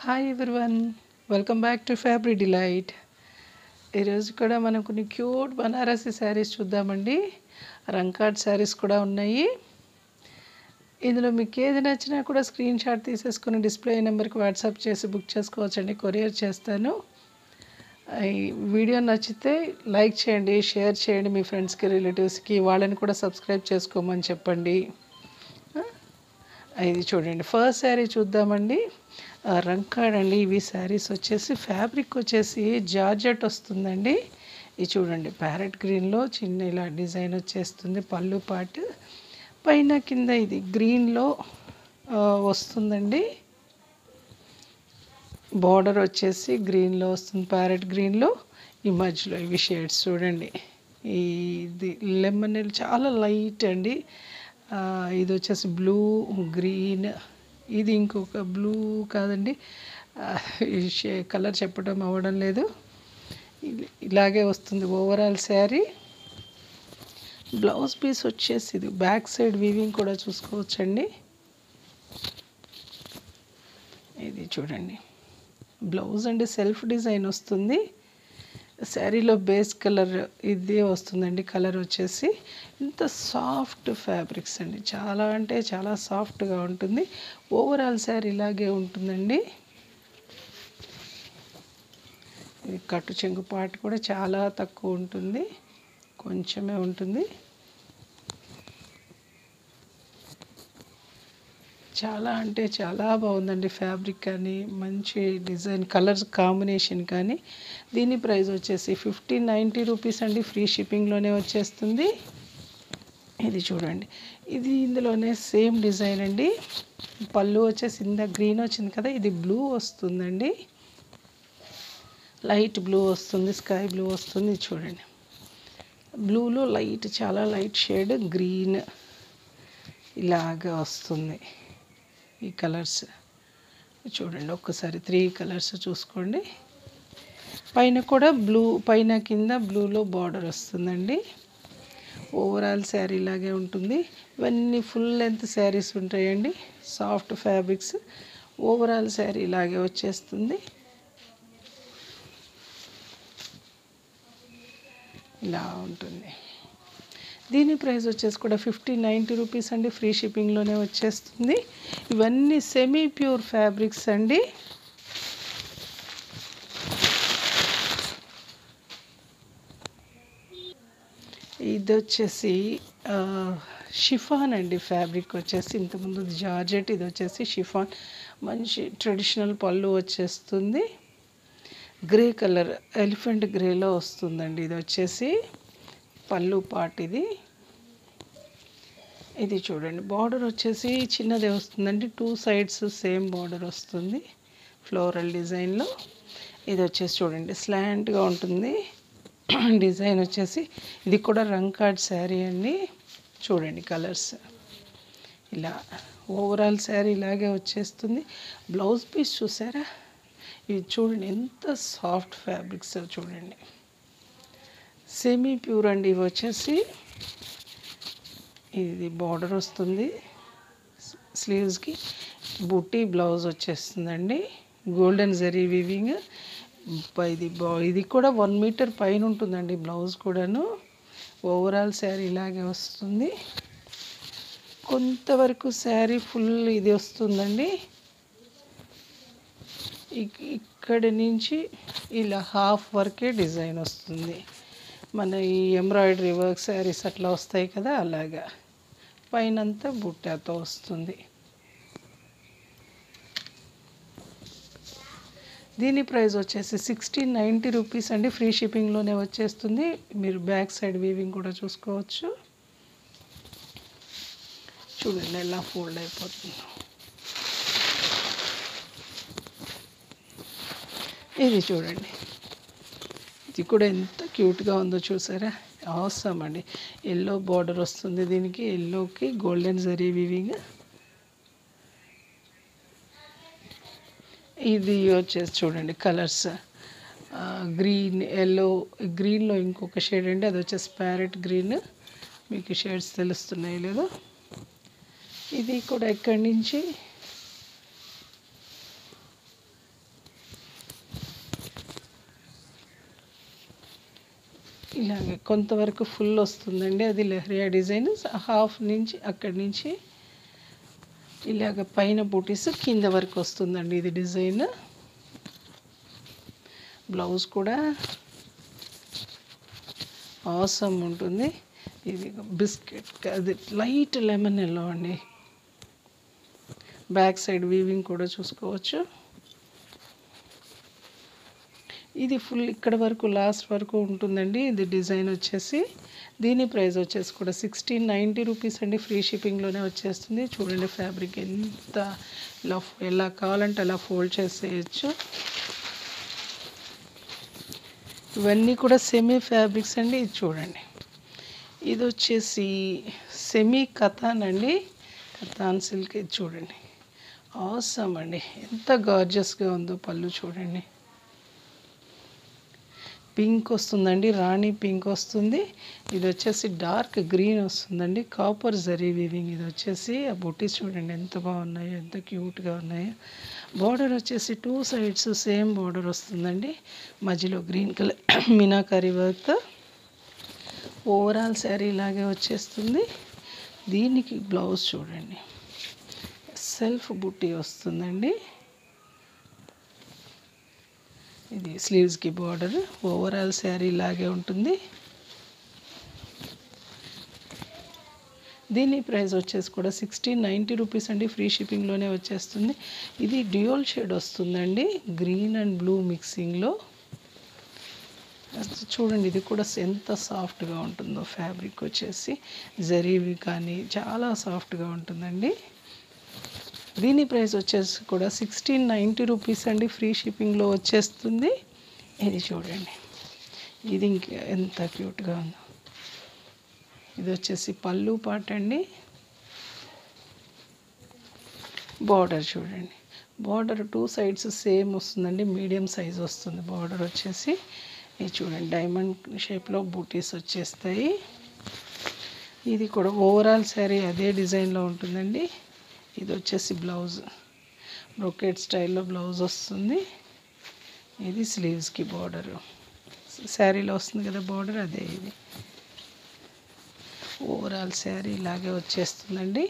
Hi everyone, welcome back to fabric delight. ఈరోజు కూడా మనం కొన్ని క్యూట్ బనారసి శారీస్ చూద్దామండి. రంకాట్ శారీస్ కూడా ఉన్నాయి. ఇందులో మీకు ఏది నచ్చినా కూడా స్క్రీన్ షాట్ తీసేసుకుని డిస్ప్లే నెంబర్కి వాట్సాప్ చేసి బుక్ చేసుకోవచ్చండి. కొరియర్ చేస్తాను. ఈ వీడియో నచ్చితే లైక్ చేయండి, షేర్ చేయండి మీ ఫ్రెండ్స్కి, రిలేటివ్స్కి. వాళ్ళని కూడా సబ్స్క్రైబ్ చేసుకోమని చెప్పండి. ఇది చూడండి, ఫస్ట్ శారీ చూద్దామండి. రంకాడ్ అండి. ఇవి శారీస్ వచ్చేసి ఫ్యాబ్రిక్ వచ్చేసి జార్జెట్ వస్తుందండి. ఇది చూడండి, ప్యారెట్ గ్రీన్లో చిన్న ఇలా డిజైన్ వచ్చేస్తుంది. పళ్ళు పాటు పైన కింద ఇది గ్రీన్లో వస్తుందండి. బార్డర్ వచ్చేసి గ్రీన్లో వస్తుంది, ప్యారెట్ గ్రీన్లో. ఈ మధ్యలో ఇవి షేడ్స్ చూడండి. ఇది లెమన్ చాలా లైట్ అండి. ఇది వచ్చేసి బ్లూ, గ్రీన్. ఇది ఇంకొక బ్లూ కాదండి, కలర్ చెప్పడం అవ్వడం లేదు. ఇలాగే వస్తుంది ఓవరాల్ శారీ. బ్లౌజ్ పీస్ వచ్చేసి ఇది బ్యాక్ సైడ్ వీవింగ్ కూడా చూసుకోవచ్చండి. ఇది చూడండి, బ్లౌజ్ అండి సెల్ఫ్ డిజైన్ వస్తుంది. శారీలో బేస్ కలర్ ఇదే వస్తుందండి. కలర్ వచ్చేసి ఇంత సాఫ్ట్ ఫ్యాబ్రిక్స్ అండి, చాలా అంటే చాలా సాఫ్ట్గా ఉంటుంది. ఓవరాల్ శారీ ఇలాగే ఉంటుందండి. ఇది కట్టు చెంగు పాటు కూడా చాలా తక్కువ ఉంటుంది, కొంచెమే ఉంటుంది. చాలా అంటే చాలా బాగుందండి ఫ్యాబ్రిక్ కానీ, మంచి డిజైన్, కలర్స్ కాంబినేషన్ కానీ. దీని ప్రైస్ వచ్చేసి 1590 రూపీస్ అండి. ఫ్రీ షిప్పింగ్లోనే వచ్చేస్తుంది. ఇది చూడండి, ఇది ఇందులోనే సేమ్ డిజైన్ అండి. పళ్ళు వచ్చేసి ఇంత గ్రీన్ వచ్చింది కదా, ఇది బ్లూ వస్తుందండి. లైట్ బ్లూ వస్తుంది, స్కై బ్లూ వస్తుంది. చూడండి, బ్లూలో లైట్, చాలా లైట్ షేడ్ గ్రీన్ ఇలాగా వస్తుంది. ఈ కలర్స్ చూడండి, ఒక్కసారి 3 కలర్స్ చూసుకోండి. పైన కూడా బ్లూ, పైన కింద బ్లూలో బార్డర్ వస్తుందండి. ఓవరాల్ శారీ ఇలాగే ఉంటుంది. ఇవన్నీ ఫుల్ లెంత్ శారీస్ ఉంటాయండి, సాఫ్ట్ ఫ్యాబ్రిక్స్. ఓవరాల్ శారీ ఇలాగే వచ్చేస్తుంది. ఇలా ఉంటుంది. దీని ప్రైస్ వచ్చేసి కూడా 1590 రూపీస్ అండి. ఫ్రీ షిప్పింగ్లోనే వచ్చేస్తుంది. ఇవన్నీ సెమీ ప్యూర్ ఫ్యాబ్రిక్స్ అండి. ఇది వచ్చేసి షిఫాన్ అండి. ఫ్యాబ్రిక్ వచ్చేసి ఇంతకుముందు జార్జెట్, ఇది వచ్చేసి షిఫాన్. మంచి ట్రెడిషనల్ పళ్ళు వచ్చేస్తుంది. గ్రే కలర్, ఎలిఫెంట్ గ్రేలో వస్తుందండి. ఇది వచ్చేసి పళ్ళు పార్ట్. ఇది చూడండి, బార్డర్ వచ్చేసి చిన్నదే వస్తుందండి. 2 సైడ్స్ సేమ్ బార్డర్ వస్తుంది ఫ్లోరల్ డిజైన్లో. ఇది వచ్చేసి చూడండి, స్లాంట్గా ఉంటుంది డిజైన్ వచ్చేసి. ఇది కూడా రంకాడ్ శారీ అండి. చూడండి కలర్స్ ఇలా. ఓవరాల్ శారీ ఇలాగే వచ్చేస్తుంది. బ్లౌజ్ పీస్ చూసారా, ఇది చూడండి ఎంత సాఫ్ట్ ఫ్యాబ్రిక్స్ చూడండి. సెమీ ప్యూర్ అండి. ఇవి వచ్చేసి ఇది బార్డర్ వస్తుంది, స్లీవ్స్కి బుట్టి బ్లౌజ్ వచ్చేస్తుందండి. Golden zari weaving. ఇది కూడా 1 మీటర్ పైన ఉంటుందండి బ్లౌజ్ కూడాను. ఓవరాల్ శారీ ఇలాగే వస్తుంది. కొంతవరకు శారీ ఫుల్ ఇది వస్తుందండి. ఇక్కడి నుంచి ఇలా హాఫ్ వరకే డిజైన్ వస్తుంది. మన ఈ ఎంబ్రాయిడరీ వర్క్ శారీస్ అట్లా వస్తాయి కదా, అలాగా. పైనంతా బుట్టాతో వస్తుంది. దీని ప్రైస్ వచ్చేసి 1690 రూపీస్ అండి. ఫ్రీ షిప్పింగ్లోనే వచ్చేస్తుంది. మీరు బ్యాక్ సైడ్ వీవింగ్ కూడా చూసుకోవచ్చు. చూడండి ఎలా ఫోల్డ్ అయిపోతుంది. ఇది చూడండి, ఇది కూడా ఎంత క్యూట్గా ఉందో చూసారా. అవసరం అండి. ఎల్లో బార్డర్ వస్తుంది దీనికి, ఎల్లోకి గోల్డెన్ జరీ వీవింగ్. ఇది వచ్చేసి చూడండి కలర్స్, గ్రీన్, ఎల్లో. గ్రీన్లో ఇంకొక షేడ్ అండి, అది వచ్చేసి ప్యారెట్ గ్రీన్. మీకు షేడ్స్ తెలుస్తున్నాయి లేదో. ఇది కూడా ఇక్కడి నుంచి ఇలాగే కొంతవరకు ఫుల్ వస్తుందండి, అది లెహరియా డిజైన్. హాఫ్ నుంచి అక్కడి నుంచి ఇలాగ పైన బూటీస్ కింద వరకు వస్తుందండి ఇది డిజైన్. బ్లౌజ్ కూడా ఆసమ్ ఉంటుంది. ఇది బిస్కెట్, అది లైట్ లెమన్ ఎల్లో అండి. బ్యాక్ సైడ్ వీవింగ్ కూడా చూసుకోవచ్చు. ఇది ఫుల్ ఇక్కడ వరకు లాస్ట్ వరకు ఉంటుందండి. ఇది డిజైన్ వచ్చేసి, దీని ప్రైస్ వచ్చేసి కూడా 1690 రూపీస్ అండి. ఫ్రీ షిప్పింగ్లోనే వచ్చేస్తుంది. చూడండి ఫ్యాబ్రిక్ ఎంత ఎలా కావాలంటే అలా ఫోల్డ్ చేసేయచ్చు. ఇవన్నీ కూడా సెమీ ఫ్యాబ్రిక్స్ అండి. ఇది చూడండి, ఇది వచ్చేసి సెమీ కథాన్ అండి, కథాన్ సిల్క్. ఇది చూడండి ఆసమ్ అండి, ఎంత గార్జియస్గా ఉందో. పళ్ళు చూడండి, పింక్ వస్తుందండి, రాణి పింక్ వస్తుంది. ఇది వచ్చేసి డార్క్ గ్రీన్ వస్తుందండి, కాపర్ జరీ వీవింగ్. ఇది వచ్చేసి ఆ బుటీస్ చూడండి ఎంత బాగున్నాయో, ఎంత క్యూట్గా ఉన్నాయో. బార్డర్ వచ్చేసి 2 సైడ్స్ సేమ్ బార్డర్ వస్తుందండి, మధ్యలో గ్రీన్ కలర్ మీనాకారి వర్క్తో. ఓవరాల్ శారీ ఇలాగే వచ్చేస్తుంది. దీనికి బ్లౌజ్ చూడండి, సెల్ఫ్ బుట్టి వస్తుందండి. ఇది స్లీవ్స్కి బార్డర్. ఓవరాల్ శారీ ఇలాగే ఉంటుంది. దీని ప్రైస్ వచ్చేసి కూడా 1690 రూపీస్ అండి. ఫ్రీ షిప్పింగ్లోనే వచ్చేస్తుంది. ఇది డ్యూయల్ షేడ్ వస్తుందండి, గ్రీన్ అండ్ బ్లూ మిక్సింగ్లో. చూడండి, ఇది కూడా ఎంత సాఫ్ట్గా ఉంటుందో. ఫ్యాబ్రిక్ వచ్చేసి జరీవి కానీ చాలా సాఫ్ట్గా ఉంటుందండి. దీని ప్రైస్ వచ్చేసి కూడా 1690 రూపీస్ అండి. ఫ్రీ షిప్పింగ్లో వచ్చేస్తుంది. ఇది చూడండి, ఇది ఇంకా ఎంత క్యూట్గా ఉందో. ఇది వచ్చేసి పళ్ళు పాట అండి. బార్డర్ చూడండి, బార్డర్ 2 సైడ్స్ సేమ్ వస్తుందండి, మీడియం సైజ్ వస్తుంది బార్డర్ వచ్చేసి. ఇది చూడండి, డైమండ్ షేప్లో బూటీస్ వచ్చేస్తాయి. ఇది కూడా ఓవరాల్ శారీ అదే డిజైన్లో ఉంటుందండి. ఇది వచ్చేసి బ్లౌజ్, బ్రొకెట్ స్టైల్లో బ్లౌజ్ వస్తుంది. ఇది స్లీవ్స్కి బార్డరు, శారీలో వస్తుంది కదా బార్డర్, అదే ఇది. ఓవరాల్ శారీ ఇలాగే వచ్చేస్తుందండి.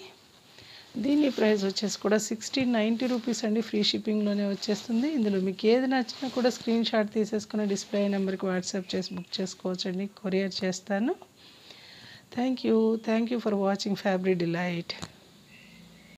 దీని ప్రైస్ వచ్చేసి కూడా 1690 రూపీస్ అండి. ఫ్రీ షిప్పింగ్లోనే వచ్చేస్తుంది. ఇందులో మీకు ఏది నచ్చినా కూడా స్క్రీన్ షాట్ తీసేసుకుని డిస్ప్లే నెంబర్కి వాట్సాప్ చేసి బుక్ చేసుకోవచ్చండి. కొరియర్ చేస్తాను. Thank you for watching fabric delight.